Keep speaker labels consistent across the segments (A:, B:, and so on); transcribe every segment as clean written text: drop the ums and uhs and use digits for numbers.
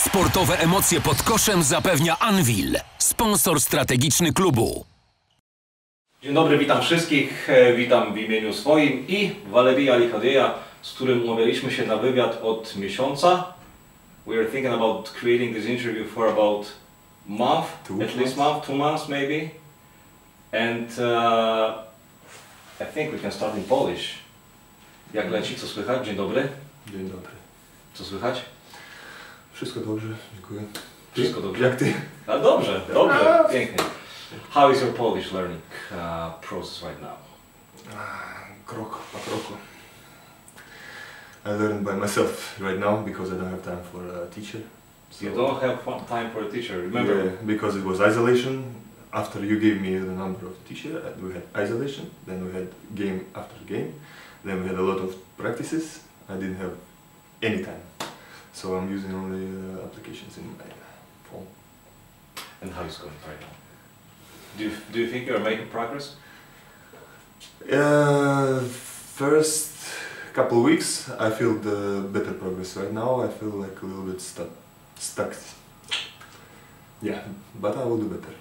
A: Sportowe emocje pod koszem zapewnia Anwil, sponsor strategiczny klubu.
B: Dzień dobry, witam wszystkich. Witam w imieniu swoim i Walerija Lichodieja, z którym umawialiśmy się na wywiad od miesiąca. We are thinking about creating this interview for about a month, at least month, 2 months maybe. And I think we can start in Polish. Jak leci? Co słychać? Dzień dobry.
C: Dzień dobry.
B: Co słychać?
C: Wszystko dobrze, dziękuję.
B: Wszystko dobrze.
C: Jak ty?
B: A dobrze, dobrze, pięknie. How is your Polish learning process right now?
C: Krok po kroku. I learn by myself right now because I don't have time for a teacher.
B: So you don't have time for a teacher, remember?
C: Yeah, because it was isolation. After you gave me the number of the teacher, we had isolation, then we had game after game, then we had a lot of practices. I didn't have any time. So I'm using only applications in my phone.
B: And how is it going right now? Do you think you are making progress?
C: First couple of weeks I feel the better progress. Right now I feel like a little bit stuck. Yeah, but I will do better.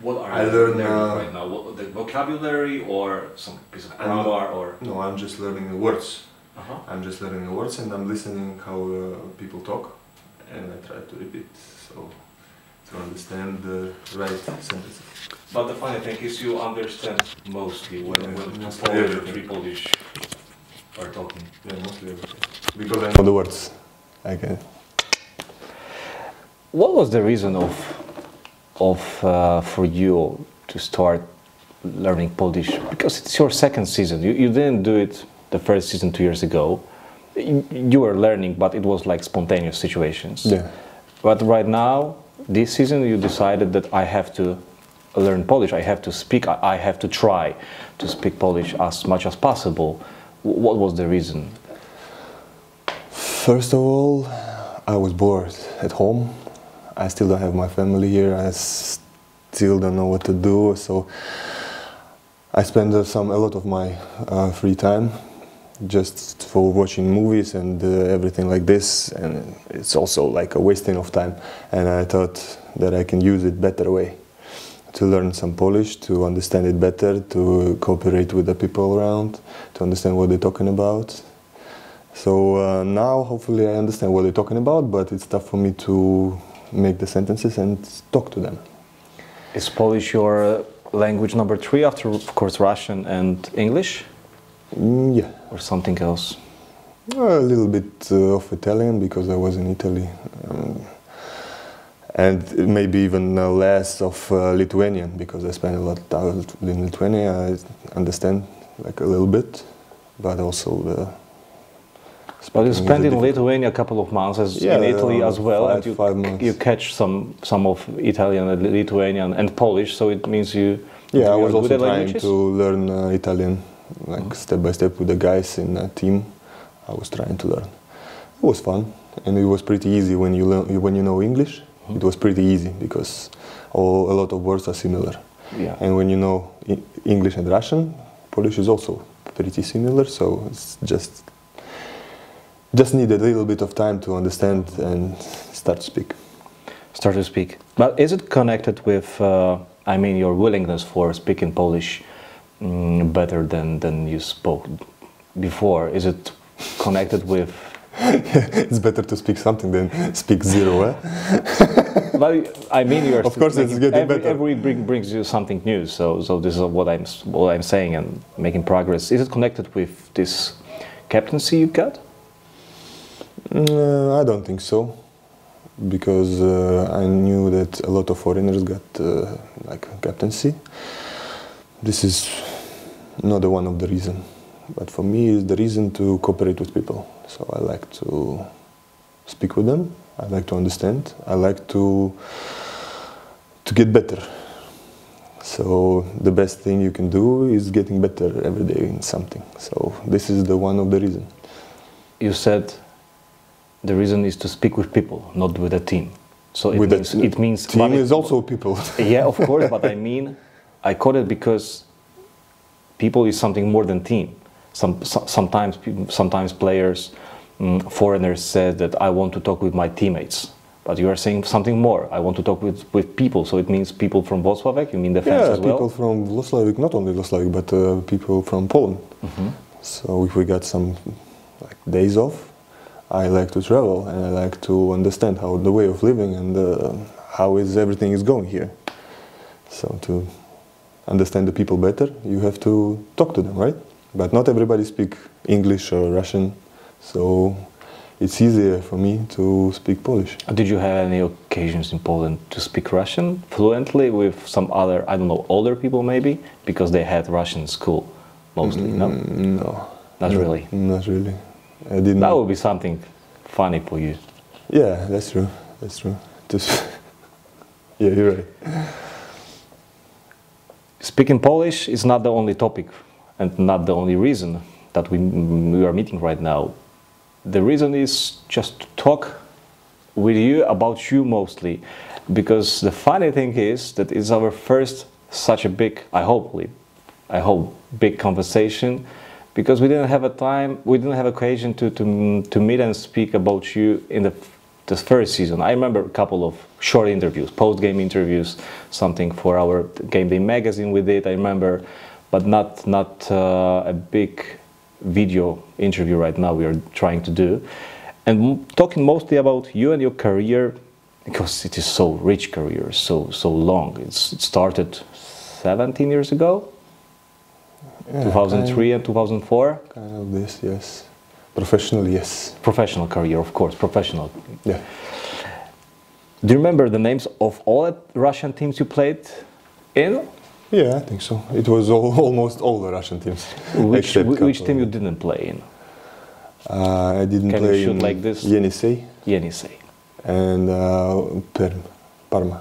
B: What are
C: I
B: you
C: learn
B: learning right now? The vocabulary or some piece of grammar or?
C: No, I'm just learning the words.
B: Uh-huh.
C: I'm just learning the words and I'm listening how people talk, and I try to repeat to understand the right sentences.
B: But the funny thing is you understand mostly when
C: mostly
B: Polish or
C: everything.
B: three Polish are talking.
C: Yeah, mostly everything. Because I know the words. I can.
D: What was the reason for you to start learning Polish? Because it's your second season. You didn't do it the first season 2 years ago. You were learning, but it was like spontaneous situations.
C: Yeah.
D: But right now, this season, you decided that I have to learn Polish. I have to speak. I have to try to speak Polish as much as possible. What was the reason?
C: First of all, I was bored at home. I still don't have my family here. I still don't know what to do. So I spend a lot of my free time just for watching movies and everything like this. And it's also like a wasting of time. And I thought that I can use it better way to learn some Polish, to understand it better, to cooperate with the people around, to understand what they're talking about. So now, hopefully, I understand what they're talking about, but it's tough for me to make the sentences and talk to them.
D: Is Polish your language number 3 after, of course, Russian and English?
C: Yeah.
D: Or something else?
C: A little bit of Italian because I was in Italy. And maybe even less of Lithuanian because I spent a lot of time in Lithuania. I understand like a little bit, but also the.
D: But you spent in Lithuania a couple of months, in Italy as well, and
C: 5 months.
D: You catch some of Italian, Lithuanian, and Polish. So it means you.
C: Yeah, I
D: you
C: was
D: are good
C: also
D: at
C: trying
D: languages?
C: to learn Italian, like step by step with the guys in a team. I was trying to learn. It was fun, and it was pretty easy when you learn when you know English. It was pretty easy because a lot of words are similar.
D: Yeah.
C: And when you know English and Russian, Polish is also pretty similar. So it's just need a little bit of time to understand and start to speak.
D: Start to speak. But is it connected with, your willingness for speaking Polish better than you spoke before? Is it connected with?
C: It's better to speak something than speak zero, eh?
D: Well, you're
C: of course it's getting better.
D: Every week brings you something new. So this is what I'm saying and making progress. Is it connected with this captaincy you got?
C: I don't think so, because I knew that a lot of foreigners got like captaincy. This is not one of the reasons, but for me it's the reason to cooperate with people. So I like to speak with them, I like to understand, I like to get better. So the best thing you can do is getting better every day in something. So this is one of the reasons.
D: You said the reason is to speak with people, not with a team. So it means
C: team is also people.
D: Yeah, of course, but I call it because people is something more than team. Sometimes players foreigners said that I want to talk with my teammates. But you are saying something more. I want to talk with people. So it means people from Włocławek? You mean the fans as well?
C: Yeah, people from Włocławek, not only Włocławek, but people from Poland. So if we got some days off, I like to travel and I like to understand how the way of living and how everything is going here. So to understand the people better, you have to talk to them, right? But not everybody speak English or Russian, so it's easier for me to speak Polish.
D: Did you have any occasions in Poland to speak Russian fluently with some other, I don't know, older people maybe? Because they had Russian school mostly, no?
C: No.
D: Not really?
C: Not really. I didn't.
D: That would be something funny for you.
C: Yeah, that's true. That's true. Just yeah, you're right.
D: Speaking Polish is not the only topic and not the only reason that we are meeting right now. The reason is just to talk with you about you mostly, because the funny thing is that it's our first such a big, I hope, big conversation, because we didn't have a time, we didn't have occasion to meet and speak about you in the first season. I remember a couple of short interviews, post-game interviews, something for our Game Day magazine we did, I remember, but not a big video interview right now we are trying to do. And talking mostly about you and your career, because it is so rich career, so long. It started 17 years ago, yeah, 2003 and 2004.
C: Kind of this, yes. Professional, yes.
D: Professional career, of course, professional.
C: Yeah.
D: Do you remember the names of all Russian teams you played in?
C: Yeah, I think so. It was almost all the Russian teams.
D: Which team you didn't play in?
C: I didn't
D: Can
C: play
D: you shoot
C: in
D: like this?
C: Yenisei. And Parma.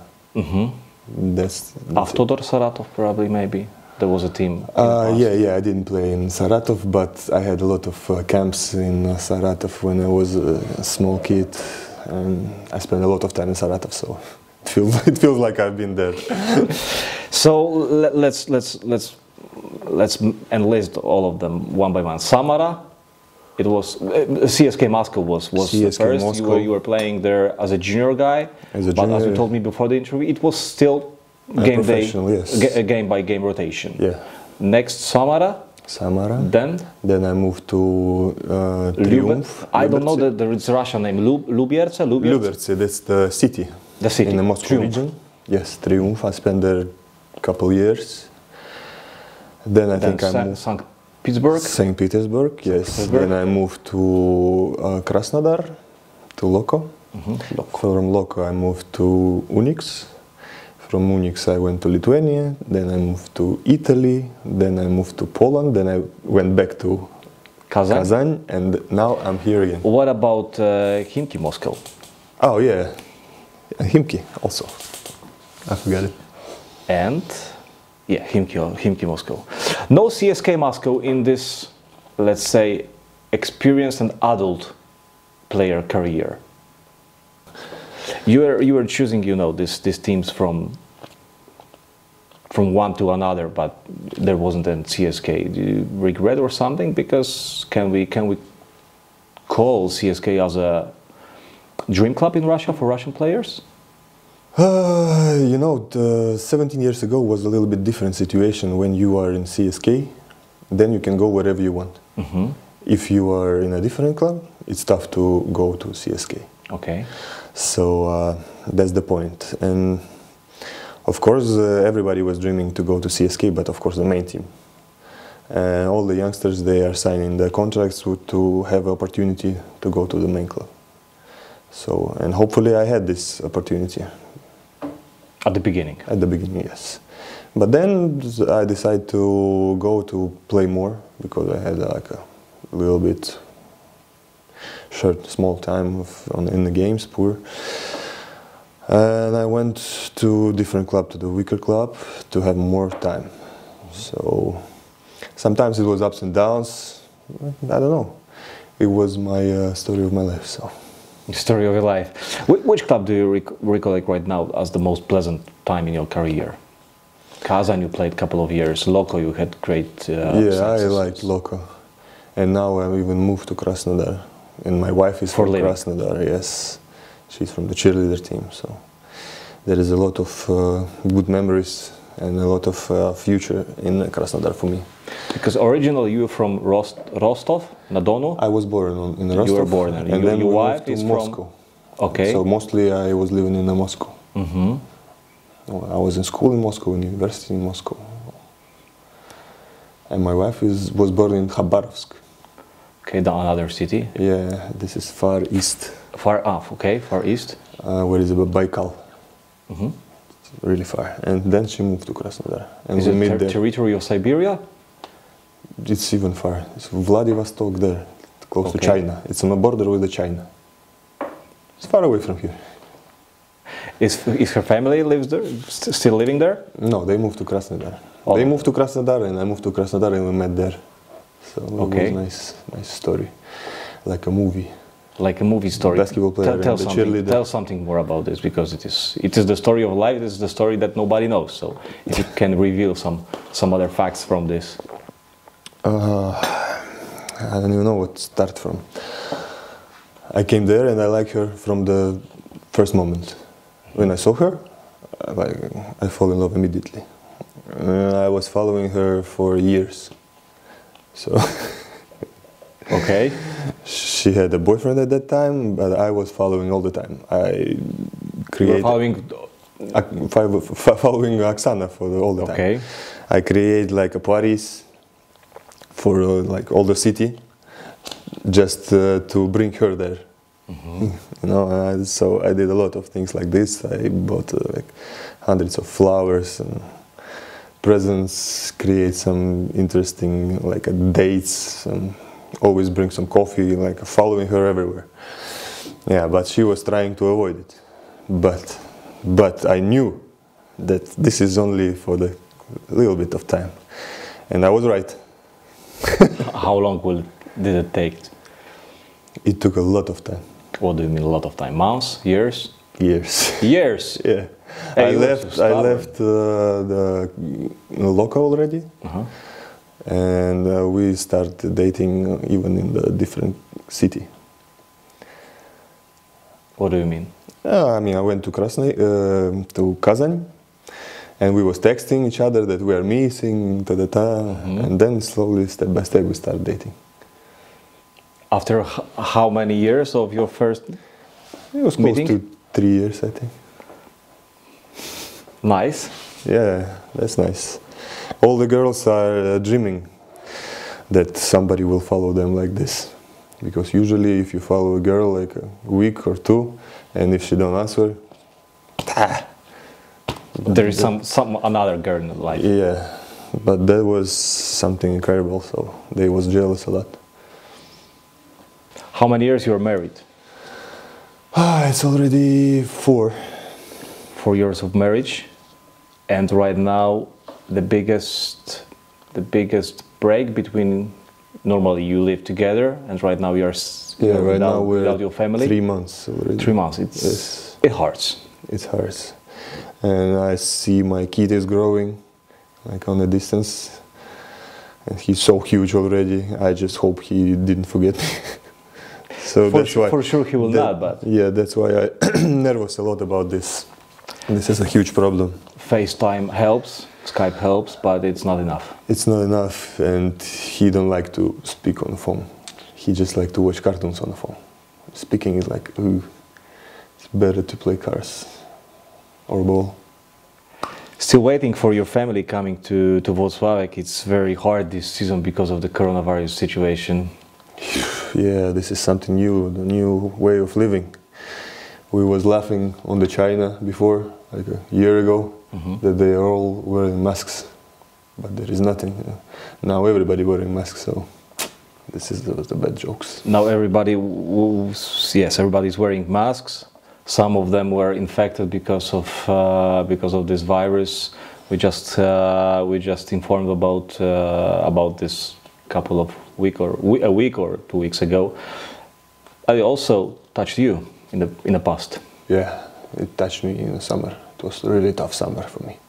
C: That's
D: Avtodor Saratov, probably, maybe. There was a team.
C: Yeah, I didn't play in Saratov, but I had a lot of camps in Saratov when I was a small kid, and I spent a lot of time in Saratov, so it feels like I've been there.
D: So let's enlist all of them one by one. Samara, it was CSK Moscow was
C: CSKA
D: the first.
C: Moscow.
D: You were playing there as a junior guy, but as you told me before the interview, it was still game day,
C: yes.
D: Game by game rotation.
C: Yeah.
D: Next Samara. Then
C: I moved to Triumf.
D: I don't know that there is a Russian name. Lubierce.
C: That's the city.
D: The city.
C: In the Moscow
D: Triumf.
C: region. Yes, Triumf. I spent there a couple years. Then I think I moved
D: St. Petersburg.
C: St. Petersburg, yes. Then I moved to Krasnodar, to Loko. From Loko I moved to Unix. From Unix I went to Lithuania. Then I moved to Italy. Then I moved to Poland. Then I went back to Kazan, and now I'm here again.
D: What about Khimki Moscow?
C: Oh yeah, Khimki also. I forgot it.
D: And yeah, Khimki Moscow. No CSK Moscow in this, let's say, experienced and adult player career. You were choosing, these teams from one to another, but there wasn't a CSK. Do you regret or something? Because can we call CSK as a dream club in Russia for Russian players?
C: 17 years ago was a little bit different situation. When you are in CSK, then you can go wherever you want. If you are in a different club, it's tough to go to CSK.
D: Okay.
C: So that's the point. And of course, everybody was dreaming to go to CSK, but of course the main team. And all the youngsters, they are signing the contracts to have opportunity to go to the main club. So, and hopefully I had this opportunity.
D: At the beginning? At
C: the beginning, yes. But then I decided to go to play more, because I had like a little bit small time in the games, poor. And I went to different club, to the weaker club, to have more time. So sometimes it was ups and downs. I don't know. It was my story of my life. So.
D: Story of your life. Which club do you recollect right now as the most pleasant time in your career? Kazan, you played a couple of years. Loko, you had great
C: yeah,
D: successes.
C: I liked Loko. And now I even moved to Krasnodar, And my wife is
D: For
C: from
D: living.
C: Krasnodar, yes. She's from the cheerleader team, so there is a lot of good memories and a lot of future in Krasnodar for me.
D: Because originally you were from Rostov, na Donu.
C: I was born in Rostov.
D: You were born there.
C: And then
D: your
C: we
D: wife
C: moved to
D: is
C: Moscow.
D: from. Okay.
C: So mostly I was living in Moscow.
D: Mm-hmm.
C: Well, I was in school in Moscow, in university in Moscow. And my wife was born in Khabarovsk.
D: Okay, down another city.
C: Yeah, this is far east.
D: Far off. Okay, far east.
C: Where is Baikal?
D: Mm-hmm.
C: It's really far. And then she moved to Krasnodar. And
D: Is
C: we
D: it
C: met there.
D: territory of Siberia?
C: It's even far. It's Vladivostok there, close to
D: Okay.
C: China. It's on the border with the China. It's far away from here.
D: Is her family lives there? Still living there?
C: No, they moved to Krasnodar.
D: Oh.
C: They moved to Krasnodar and I moved to Krasnodar and we met there. So
D: Okay.
C: it was nice story. Like a movie.
D: Like a movie story.
C: Basketball player and the cheerleader.
D: Tell something more about this, because it is the story of life. It is the story that nobody knows. So if you can reveal some other facts from this.
C: I don't even know what to start from. I came there and I liked her from the first moment. When I saw her, I fell in love immediately. I was following her for years. So
D: Okay.
C: she had a boyfriend at that time, but I was following all the time. I
D: You were
C: created
D: following.
C: following Oksana for all the time.
D: Okay.
C: I create like a parties for like all the city, just to bring her there. You know, so I did a lot of things like this. I bought like hundreds of flowers and presents, create some interesting like dates, and always bring some coffee, like following her everywhere. Yeah, but she was trying to avoid it. But I knew that this is only for the little bit of time, and I was right.
D: How long did it take?
C: It took a lot of time.
D: What do you mean a lot of time? Months? Years?
C: Years.
D: Years.
C: Yeah.
D: Hey,
C: I
D: you were
C: left.
D: so
C: I
D: stubborn.
C: left the local already,
D: Uh-huh.
C: and we started dating even in the different city.
D: What do you mean?
C: I mean, I went to to Kazan, and we was texting each other that we are missing, and then slowly, step by step, we started dating.
D: After how many years of your first
C: It was close
D: meeting?
C: to 3 years, I think.
D: Nice.
C: Yeah, that's nice. All the girls are dreaming that somebody will follow them like this. Because usually if you follow a girl like a week or two, and if she don't answer,
D: There is another girl in life.
C: yeah. But that was something incredible, so they was jealous a lot.
D: How many years you are married?
C: It's already 4.
D: 4 years of marriage, and right now the biggest break between. Normally you live together, and right now you're
C: Right now we're
D: without your family.
C: 3 months already.
D: 3 months.
C: Yes.
D: It hurts.
C: It hurts. And I see my kid is growing, like on a distance. And he's so huge already. I just hope he didn't forget me. So that's why.
D: For sure he will not, but
C: Yeah, that's why I nervous a lot about this. This is a huge problem.
D: FaceTime helps, Skype helps, but it's not enough.
C: It's not enough, and he don't like to speak on the phone. He just like to watch cartoons on the phone. Speaking is like, ooh, it's better to play cars or ball.
D: Still waiting for your family coming to Włocławek. It's very hard this season because of the coronavirus situation.
C: Yeah, this is something new, the new way of living. We was laughing on the China before, like a year ago, that they are all wearing masks, but there is nothing. Now everybody wearing masks, so this is the bad jokes.
D: Now everybody's wearing masks. Some of them were infected because of this virus. We just informed about this couple of a week or 2 weeks ago. I also touched you in the past.
C: Yeah, it touched me in the summer. It was a really tough summer for me.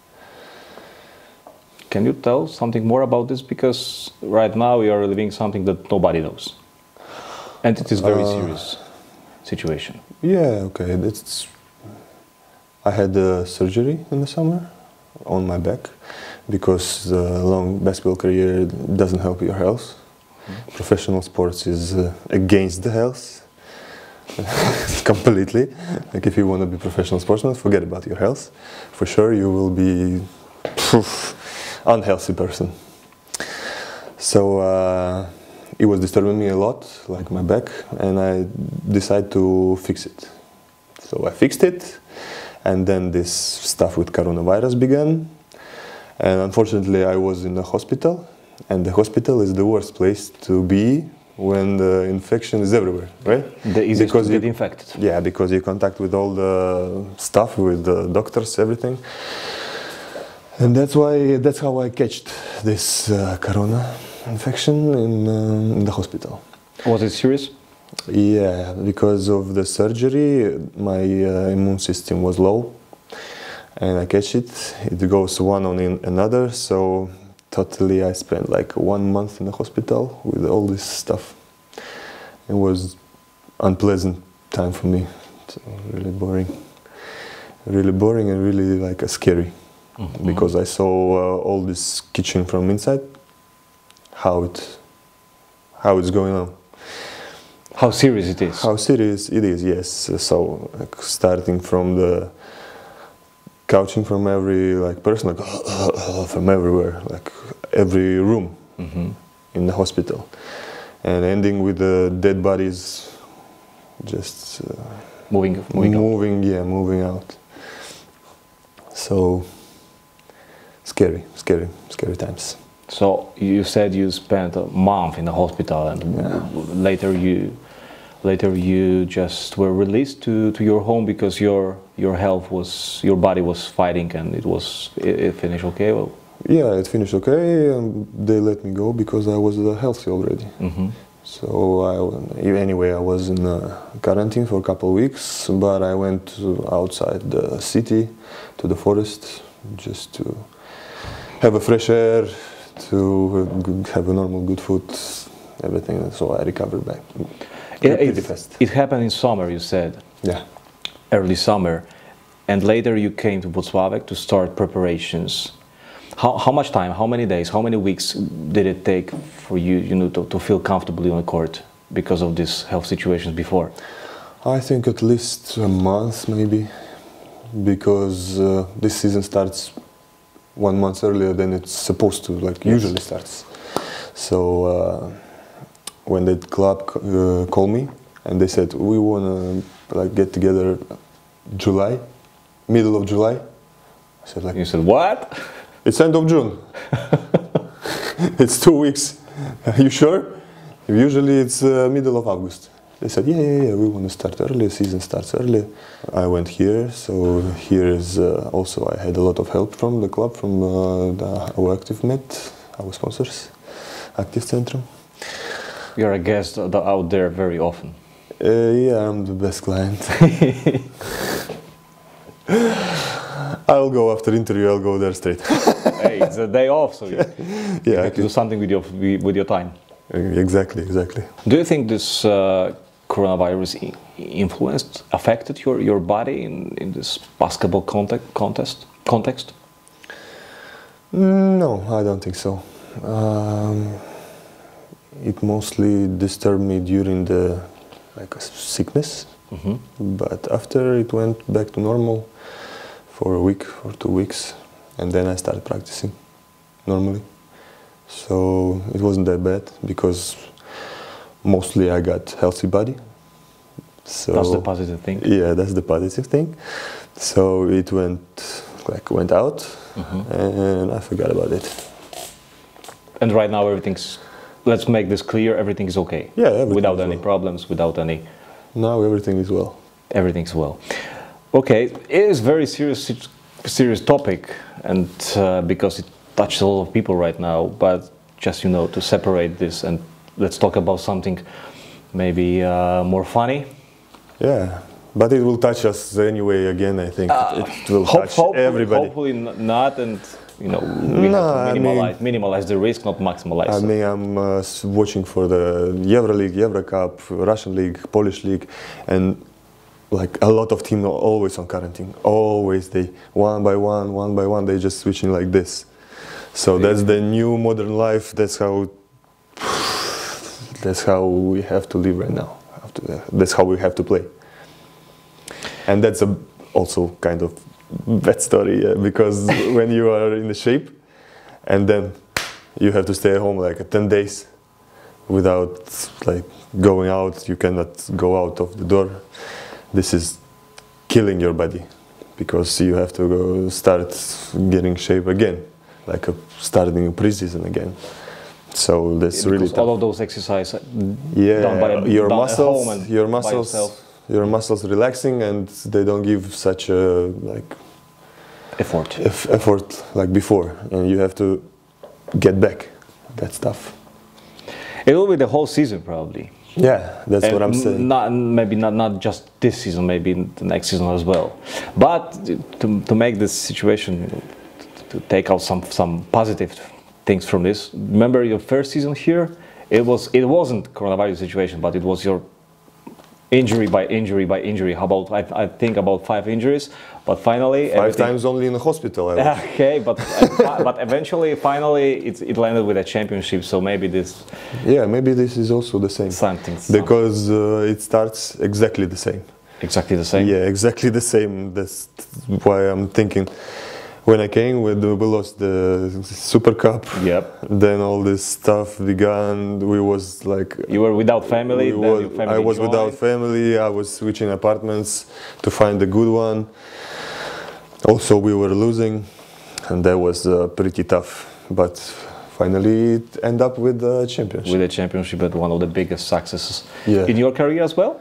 D: Can you tell something more about this? Because right now we are living something that nobody knows. And it is very serious situation.
C: Yeah, okay. I had a surgery in the summer on my back because the long basketball career doesn't help your health. Professional sports is against the health completely. Like if you want to be a professional sportsman, forget about your health. For sure, you will be unhealthy person. So it was disturbing me a lot, like my back, and I decided to fix it. So I fixed it, and then this stuff with coronavirus began. And unfortunately, I was in the hospital, and the hospital is the worst place to be when the infection is everywhere, right?
D: The easiest to get infected.
C: Yeah, because you contact with all the stuff, with the doctors, everything. And that's how I catched this corona infection in the hospital.
D: Was it serious?
C: Yeah, because of the surgery, my immune system was low, and I catch it. It goes one on another, so totally I spent like 1 month in the hospital with all this stuff. It was unpleasant time for me, so really boring and really like scary, because I saw all this kitchen from inside, how it's going on.
D: How serious it is?
C: How serious it is, yes. So like, starting from the couching from every like person, like from everywhere, like every room in the hospital, and ending with the dead bodies, just moving out. So scary times.
D: So you said you spent a month in the hospital, and later you just were released to your home because your body was fighting, and it finished okay. Well,
C: yeah, it finished okay, and they let me go because I was healthy already. So anyway, I was in quarantine for a couple of weeks, but I went outside the city to the forest just to have a fresh air, to have a normal good food, everything. So I recovered back. Pretty fast.
D: It happened in summer, you said.
C: Yeah.
D: Early summer, and later you came to Włocławek to start preparations. How much time, how many days, how many weeks did it take for you, to feel comfortably on the court because of this health situations before?
C: I think at least a month maybe, because this season starts 1 month earlier than it's supposed to, like usually starts. So when the club called me and they said we want to like get together July, middle of July, I said like,
D: you said what?
C: It's end of June. It's 2 weeks. Are you sure? Usually it's middle of August. They said yeah, we want to start early, season starts early. I went here, so here is also I had a lot of help from the club, from our Active Med, our sponsors, Active Centrum.
D: You're a guest out there very often.
C: Yeah, I'm the best client. I'll go after interview. I'll go there straight.
D: Hey, it's a day off, so you have to do something with your time.
C: Exactly.
D: Do you think this coronavirus affected your body in this basketball context?
C: No, I don't think so. It mostly disturbed me during the sickness, but after it went back to normal for a week or 2 weeks, and then I started practicing normally. So it wasn't that bad because mostly I got healthy body. So
D: that's the positive thing.
C: Yeah, that's the positive thing. So it went out, and I forgot about it.
B: And right now everything's, let's make this clear, everything is okay.
C: Yeah, everything
B: without
C: is
B: any
C: well.
B: problems, without any...
C: Now everything is well.
B: Everything's well. Okay, it is very serious topic, and because it touches a lot of people right now, but just, you know, to separate this and let's talk about something maybe more funny.
C: Yeah, but it will touch us anyway again, I think. It will touch everybody.
B: Hopefully not, and
D: you know, we
C: No,
D: have to
C: I mean-
D: minimalize the risk, not maximize.
C: I mean, I'm watching for the Euro League, Euro Cup, Russian League, Polish League, and like a lot of teams are always on quarantine. Always, they one by one, they just switching like this. So that's the new modern life. That's how we have to live right now. That's how we have to play. And that's also kind of bad story, yeah, because when you are in the shape, and then you have to stay at home like 10 days without like going out. You cannot go out of the door. This is killing your body because you have to go start getting shape again, like starting a preseason again. So that's really
D: because
C: tough.
D: all of those exercises
C: Yeah,
D: done by
C: your
D: done at home
C: muscles,
D: and
C: your
D: by
C: muscles,
D: yourself.
C: your muscles relaxing, and they don't give such a like
D: Effort.
C: effort like before, and you have to get back. That's tough.
D: It will be the whole season probably.
C: Yeah, that's what I'm
D: And
C: saying.
D: Maybe not just this season, maybe the next season as well. But to make this situation, to take out some positive things from this. Remember your first season here? It wasn't coronavirus situation, but it was your injury by injury by injury. How about I think about 5 injuries, but finally
C: 5 times only in the hospital. I was.
D: Okay, but eventually, finally, it landed with a championship. So maybe this
C: Yeah, maybe this is also the same.
D: something
C: Because it starts exactly the same.
D: exactly the same.
C: Yeah, exactly the same. That's why I'm thinking. When I came, we lost the Super Cup.
D: Yep.
C: Then all this stuff began. We was like.
D: You were without family. Then your family
C: I was
D: joined.
C: without family. I was switching apartments to find a good one. Also, we were losing, and that was pretty tough. But finally, it ended up with the championship.
D: With a championship, at one of the biggest successes
C: Yeah.
D: in your career as well.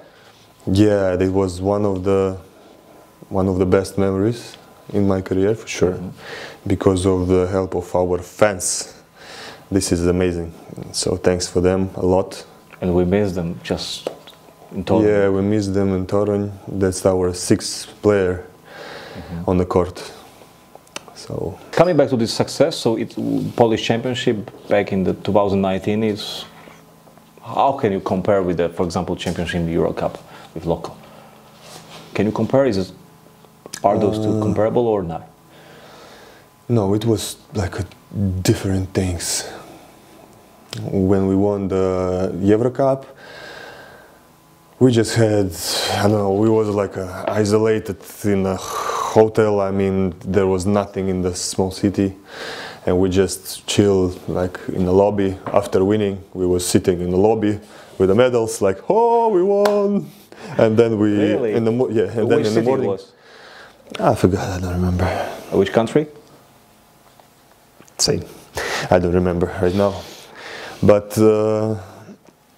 C: Yeah, it was one of the best memories in my career for sure, because of the help of our fans. This is amazing. So thanks for them a lot.
D: And we miss them just in total.
C: Yeah, we miss them in Toruń. That's our 6th player on the court. So
D: Coming back to this success, so it's Polish championship back in the 2019 is. How can you compare with the, for example, championship in the Euro Cup with local? Can you compare? Are those two comparable or not?
C: no, it was like different things. When we won the Euro Cup, we just had, I don't know, we was like isolated in a hotel. I mean, there was nothing in the small city, and we just chilled like in the lobby. After winning, we was sitting in the lobby with the medals, like, oh, we won. And then we,
D: Really?
C: in the and then
D: Which
C: in the
D: city
C: morning,
D: it was?
C: I forgot, I don't remember.
D: Which country?
C: Same. I don't remember right now. But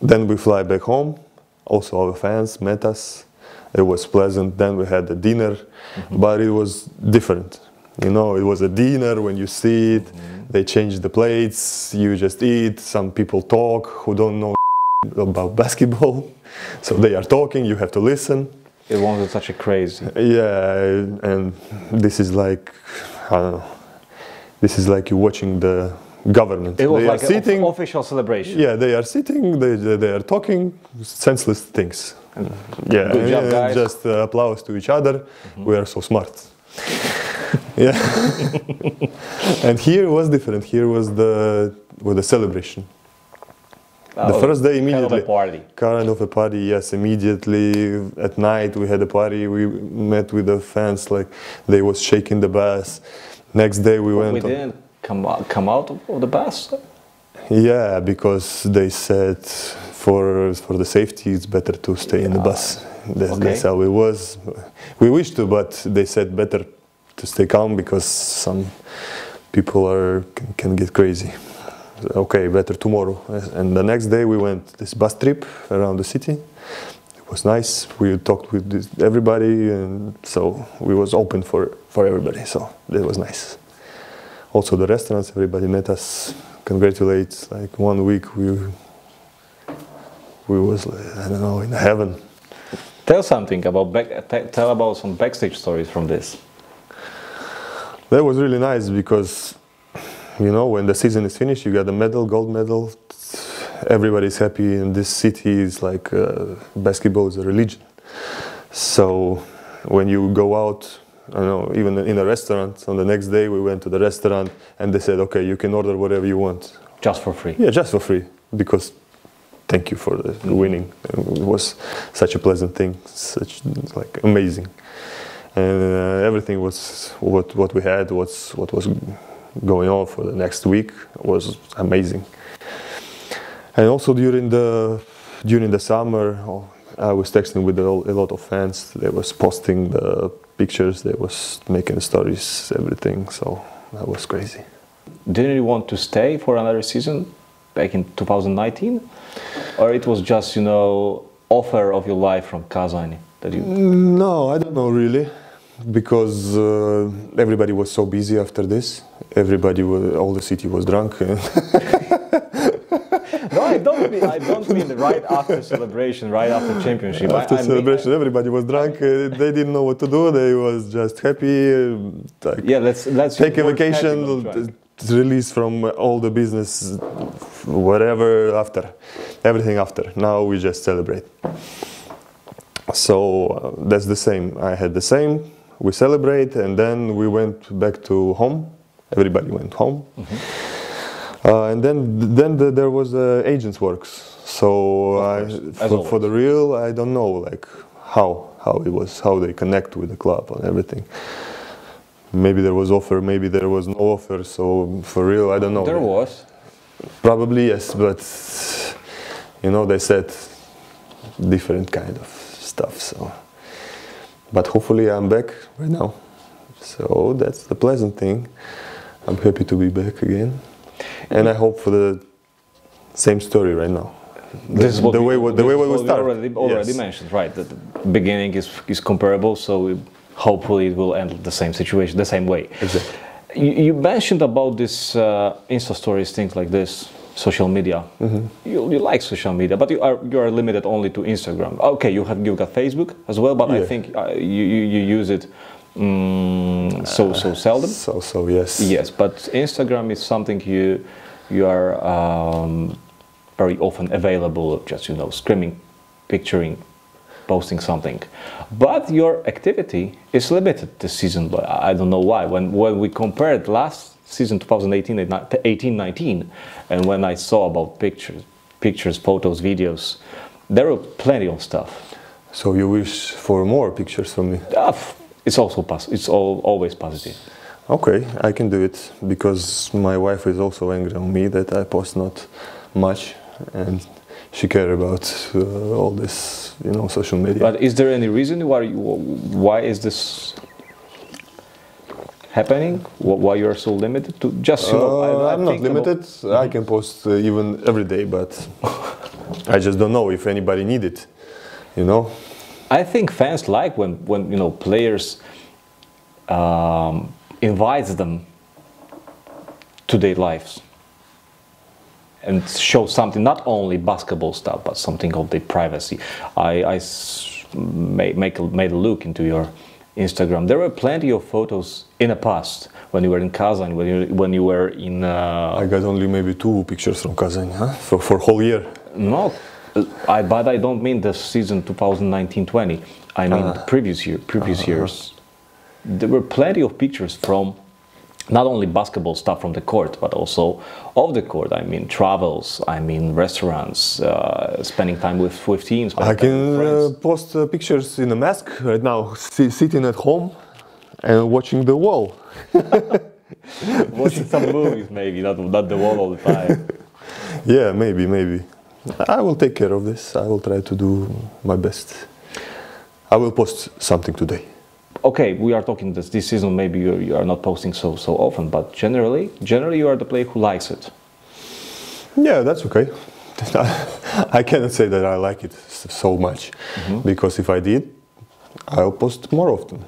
C: then we fly back home. Also our fans met us. It was pleasant. Then we had a dinner, but it was different. You know, it was a dinner when you see it. They change the plates. You just eat. Some people talk who don't know about basketball. So they are talking. You have to listen.
D: It wasn't such a crazy.
C: Yeah, and this is like, I don't know. This is like you watching the government.
D: It was
C: They
D: like
C: are sitting.
D: an official celebration.
C: Yeah, they are sitting, they are talking, senseless things. Yeah,
D: Good job, guys.
C: Just applause to each other. We are so smart. Yeah. And here was different. Here was the celebration. The first day immediately.
D: Kind of a party.
C: Kind of a party, yes, immediately. At night we had a party. We met with the fans, like they was shaking the bass. Next day we went.
D: We didn't come out of the bus.
C: Yeah, because they said for the safety it's better to stay in the bus. That's how it was. We wished to, but they said better to stay calm because some people can get crazy. Okay, better tomorrow. And the next day we went this bus trip around the city. It was nice. We talked with everybody, and so we was open for everybody. So that was nice. Also the restaurants, everybody met us, congratulate. Like 1 week we was, I don't know, in heaven.
D: Tell something about
C: That was really nice because you know, when the season is finished, you get a medal, gold medal. Everybody's happy, and this city is like basketball is a religion. So when you go out, I don't know, even in a restaurant, on the next day we went to the restaurant and they said, okay, you can order whatever you want.
D: Just for free?
C: Yeah, just for free, because thank you for the winning. It was such a pleasant thing, such like amazing. And everything was what we had, what was going on for the next week was amazing. And also during the summer, I was texting with a lot of fans. They was posting the pictures, they was making the stories, everything. So that was crazy.
D: Didn't you want to stay for another season back in 2019, or it was just, you know, offer of your life from Kazan that you?
C: No, I don't know really, because everybody was so busy after this. All the city was drunk.
D: No, I don't mean right after celebration, right after championship.
C: After celebration, everybody was drunk. They didn't know what to do. They was just happy. Like,
D: yeah, let's
C: take a vacation, release from all the business, whatever after, everything after. Now we just celebrate. So that's the same. I had the same. We celebrate, and then we went back to home. Everybody went home. And then there was agents works. So for the real, I don't know like how it was, how they connect with the club and everything. Maybe there was offer, maybe there was no offer. So for real, I don't know.
D: There was.
C: Probably yes, but you know, they said different kind of stuff. So, but hopefully I'm back right now. So that's the pleasant thing. I'm happy to be back again. And I hope for the same story right now.
D: This is what
C: the way we start.
D: Already mentioned, right? That the beginning is comparable, so hopefully it will end the same situation, the same way.
C: Exactly.
D: You mentioned about this Insta stories, things like this, social media. You like social media, but you are limited only to Instagram. Okay, you've got Facebook as well, but I think you use it so seldom.
C: So yes.
D: Yes, but Instagram is something you are very often available, just, you know, screaming, picturing, posting something. But your activity is limited this season. But I don't know why. When we compared last season 2018-19, and when I saw about pictures, photos, videos, there were plenty of stuff.
C: So you wish for more pictures from me?
D: It's also it's always positive.
C: Okay, I can do it, because my wife is also angry on me that I post not much, and she cares about all this, you know, social media.
D: But is there any reason why is this happening? Why you are so limited to just, you know?
C: I'm not limited. I can post even every day, but I just don't know if anybody need it, you know.
D: I think fans like when you know, players invites them to their lives and show something, not only basketball stuff, but something of their privacy. I made a look into your Instagram. There were plenty of photos in the past when you were in Kazan, when you were in.
C: I got only maybe 2 pictures from Kazan, huh? For whole year.
D: No, but I don't mean the season 2019-20. I mean the previous years. There were plenty of pictures from not only basketball stuff from the court, but also off the court. I mean travels, I mean restaurants, spending time with teams.
C: I can post pictures in a mask right now, sitting at home and watching the wall.
D: Watching some movies, maybe, not the wall all the time.
C: Yeah, maybe. I will take care of this. I will try to do my best. I will post something today.
D: Okay, we are talking this season. Maybe you are not posting so often, but generally you are the player who likes it.
C: Yeah, that's okay. I cannot say that I like it so much, because if I did, I'll post more often.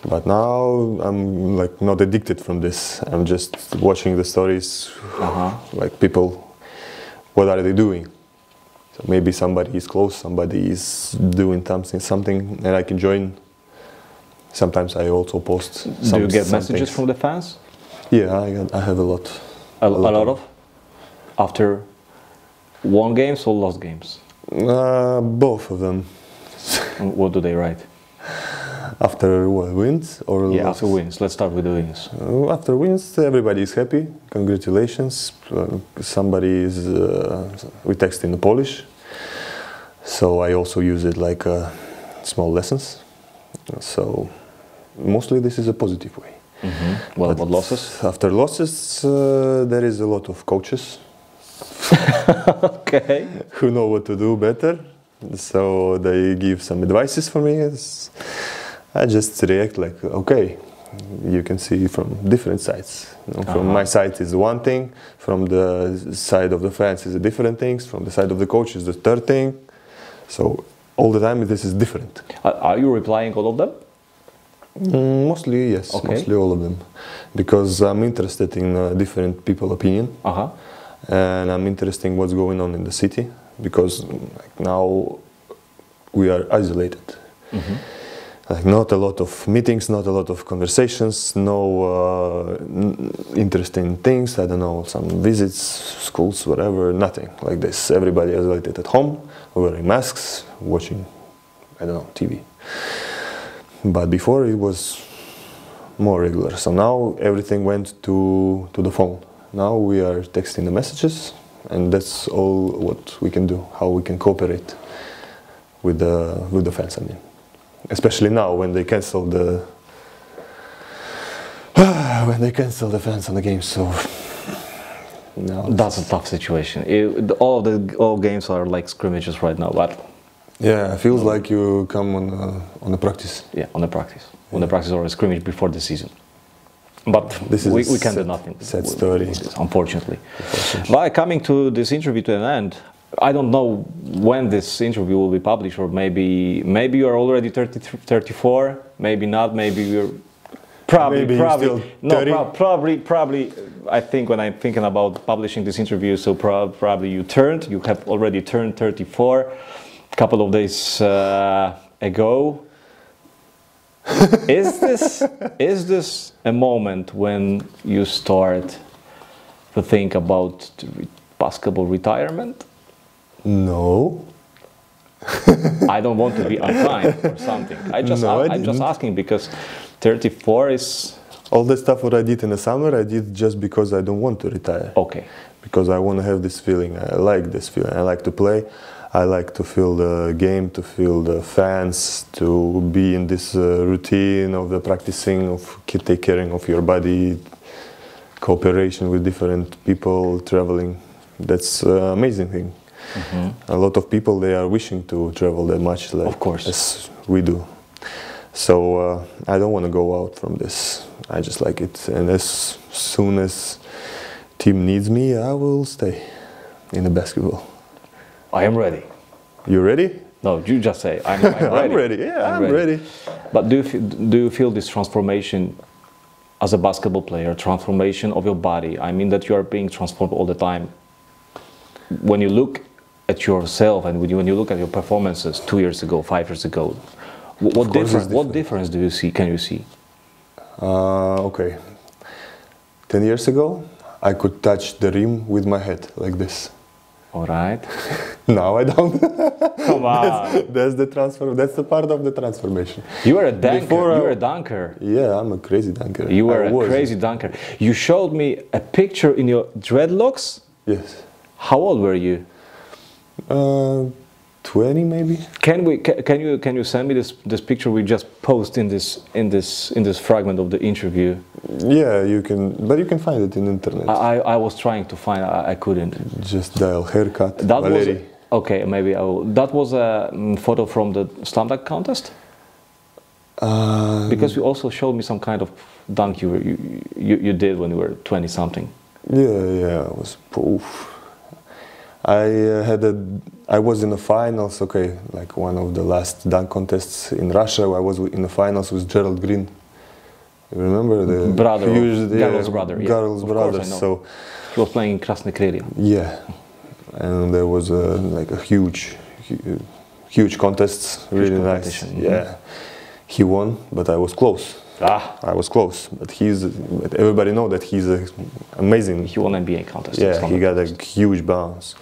C: But now I'm like not addicted from this. I'm just watching the stories, like people, what are they doing? So maybe somebody is close, somebody is doing something, and I can join. Sometimes I also post.
D: Do you get messages from the fans?
C: Yeah, I have a lot.
D: A lot of? After won games or lost games?
C: Both of them.
D: What do they write?
C: After what, wins or losses?
D: Yeah, after wins. Let's start with the wins.
C: After wins, everybody is happy. Congratulations. Somebody is. We text in Polish, so I also use it like small lessons. So mostly this is a positive way.
D: Well, what losses?
C: After losses, there is a lot of coaches.
D: Okay.
C: Who know what to do better. So they give some advices for me. I just react like, okay, you can see from different sides. You know, from my side is one thing, from the side of the fans is a different thing, from the side of the coach is the third thing. So all the time this is different.
D: Are you replying all of them?
C: Mostly yes,
D: Okay.
C: mostly all of them, because I'm interested in different people's opinion, and I'm interested in what's going on in the city, because like, now we are isolated. Like not a lot of meetings, not a lot of conversations, no interesting things, I don't know, some visits, schools, whatever, nothing like this. Everybody isolated at home, wearing masks, watching, I don't know, TV. But before it was more regular, so now everything went to the phone. Now we are texting the messages, and that's all what we can do, how we can cooperate with the fans, I mean. Especially now when they cancel the fans on the games, so now
D: that's a tough situation. All games are like scrimmages right now, but
C: yeah, it feels like you come on a practice.
D: Yeah, on the practice. On the practice or a scrimmage before the season. But
C: this is
D: we can do nothing.
C: Sad story.
D: With this, unfortunately. But coming to this interview to an end, I don't know when this interview will be published, or maybe you are already 34, maybe not, maybe you're probably I think when I'm thinking about publishing this interview, so probably you have already turned 34 a couple of days ago. Is this a moment when you start to think about basketball retirement?
C: No.
D: I don't want to be unkind or something. I'm just asking because 34 is...
C: All the stuff what I did in the summer, I did just because I don't want to retire.
D: Okay.
C: Because I want to have this feeling. I like this feeling. I like to play. I like to feel the game, to feel the fans, to be in this routine of the practicing, of take caring of your body, cooperation with different people, traveling. That's an amazing thing. A lot of people, they are wishing to travel that much, like,
D: of course,
C: as we do. So I don't want to go out from this. I just like it, and as soon as team needs me, I will stay in the basketball.
D: I am ready.
C: You ready?
D: No, you just say I'm ready.
C: I'm ready. Yeah, I'm ready.
D: But do you feel this transformation as a basketball player, transformation of your body? I mean that you are being transformed all the time. When you look at yourself and when you look at your performances 2 years ago, 5 years ago, what difference do you see? Can you see?
C: Okay. 10 years ago, I could touch the rim with my head like this.
D: All right.
C: Now I don't.
D: Come on.
C: That's the transfer. That's the part of the transformation.
D: You were a dunker. You were a dunker.
C: Yeah, I'm a crazy dunker.
D: You were a crazy dunker. You showed me a picture in your dreadlocks.
C: Yes.
D: How old were you?
C: 20 maybe.
D: Can you send me this picture we just post in this fragment of the interview?
C: Yeah, you can, but you can find it in internet.
D: I was trying to find, I couldn't.
C: Just dial haircut.
D: That
C: Walerij.
D: was okay. Maybe I will. That was a photo from the slam dunk contest. Because you also showed me some kind of dunk you did when you were 20 something.
C: Yeah, it was. Oof. I was in the finals, okay, like one of the last dunk contests in Russia. I was in the finals with Gerald Green. You remember the
D: Garrel's brother?
C: Garrel's brother. So
D: he was playing in Krasny Krylia.
C: Yeah, and there was like a huge contest, really nice.
D: Mm-hmm.
C: Yeah, he won, but I was close. I was close, but everybody know that he's amazing.
D: He won NBA contest.
C: Yeah, he got a huge bounce.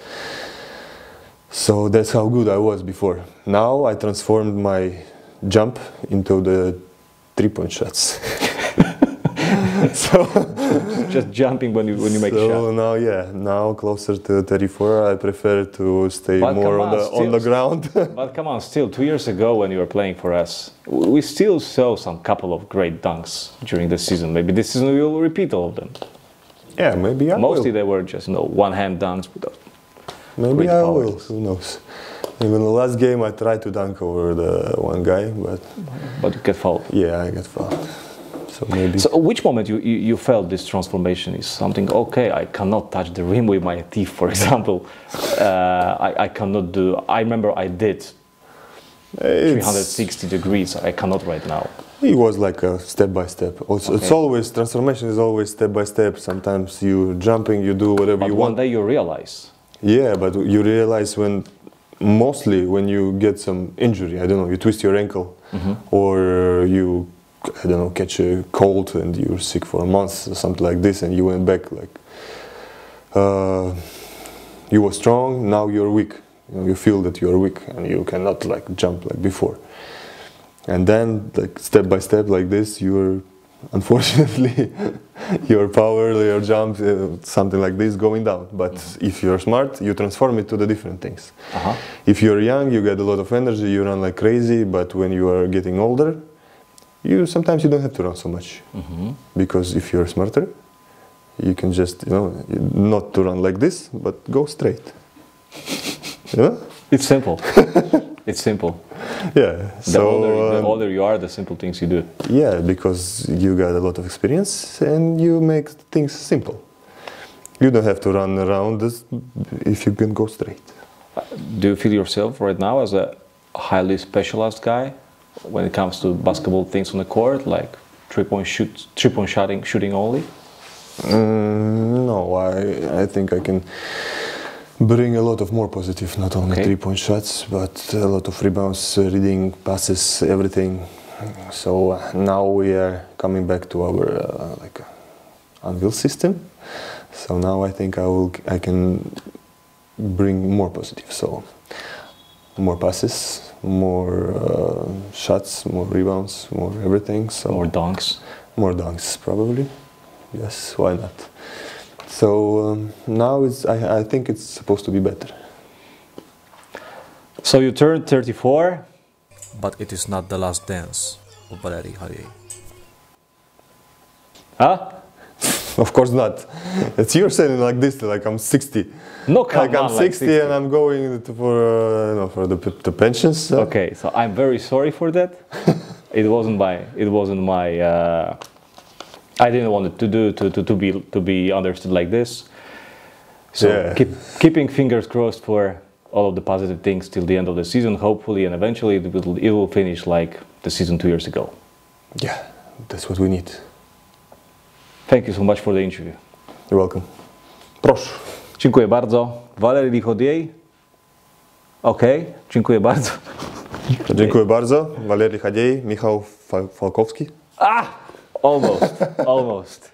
C: So that's how good I was before. Now I transformed my jump into the 3-point shots. So
D: just jumping when you make a shot.
C: So now closer to 34, I prefer to stay more on the ground.
D: But come on, still 2 years ago when you were playing for us, we still saw some couple of great dunks during the season. Maybe this season we will repeat all of them.
C: Yeah, maybe I
D: Mostly
C: will.
D: they were just one-hand dunks.
C: Maybe I will. Who knows? Even the last game I tried to dunk over the one guy,
D: but you get fouled.
C: Yeah, I got fouled. So maybe.
D: So which moment you felt this transformation is something, okay, I cannot touch the rim with my teeth, for example. I cannot do, I remember I did 360 degrees, I cannot right now.
C: It was like a step by step. Also,
D: Okay.
C: it's always, transformation is always step by step. Sometimes you jumping, you do whatever
D: But
C: you
D: one
C: want.
D: day you realize.
C: Yeah, but you realize mostly when you get some injury, I don't know, you twist your ankle or you, I don't know, catch a cold and you're sick for a month or something like this, and you went back like, you were strong, now you're weak. You feel that you're weak and you cannot like jump like before. And then like step by step like this, you're unfortunately your power, your jump, something like this going down. But if you're smart, you transform it to the different things. If you're young, you get a lot of energy, you run like crazy, but when you are getting older, sometimes you don't have to run so much. Because if you're smarter, you can just, not to run like this, but go straight.
D: It's simple. It's simple.
C: Yeah.
D: The older you are, the simple things you do.
C: Yeah, because you got a lot of experience and you make things simple. You don't have to run around this if you can go straight.
D: Do you feel yourself right now as a highly specialized guy when it comes to basketball things on the court, like three-point shooting only?
C: No, I think I can bring a lot of more positive, not only 3-point shots, but a lot of rebounds, reading, passes, everything. So now we are coming back to our Anvil system. So now I think I can bring more positive. So more passes, more shots, more rebounds, more everything. So
D: more dunks.
C: More dunks, probably. Yes, why not? So now I think it's supposed to be better.
D: So you turned 34.
E: But it is not the last dance of Walerij Lichodiej.
D: Huh?
C: Of course not. It's you're saying like this, like I'm 60.
D: No, come
C: like I'm
D: on,
C: 60 and I'm going for the pensions.
D: Okay, so I'm very sorry for that. It wasn't my. I didn't want it to be understood like this. So
C: Yeah.
D: keeping fingers crossed for all of the positive things till the end of the season, hopefully, and eventually it will finish like the season 2 years ago.
C: Yeah, that's what we need.
D: Thank you so much for the interview.
C: You're welcome. Proszę.
D: Dziękuję bardzo. Walerij Lichodiej. Okay, dziękuję bardzo.
C: Dziękuję bardzo. Walerij Lichodiej, Michał Falkowski.
D: Almost.